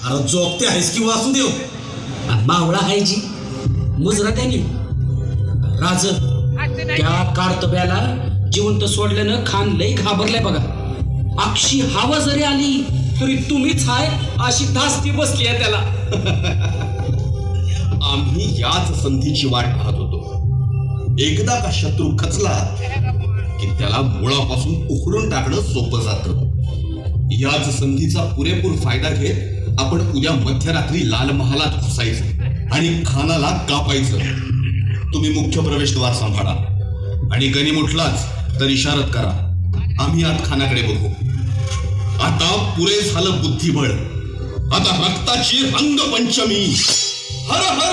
अरे जोगते आहेस की वासुदेव? मावळा आहे जी मुजरा त्याने राज त्या कार्तब्याला जिवंत सोडल्यानं खान लई घाबरलाय बघा. अक्षी हवा जरी आली तरी तुम्हीच हाय अशी धास्ती बसली आहे त्याला. आम्ही याच संधीची वाट पाहत होतो. एकदा का शत्रू खचला की त्याला मुळापासून उखडून टाकणं सोपं जातं. याच संधीचा पुरेपूर फायदा घेत आपण उद्या मध्यरात्री लाल महालात घुसायचं आणि खानाला कापायचं. तुम्ही मुख्य प्रवेशद्वार सांभाळा आणि गनिम उठलाच तर इशारत करा. आम्ही आत खानाकडे बघू. आता पुरे झालं बुद्धिबळ. आता रक्ताची रंगपंचमी. हर हर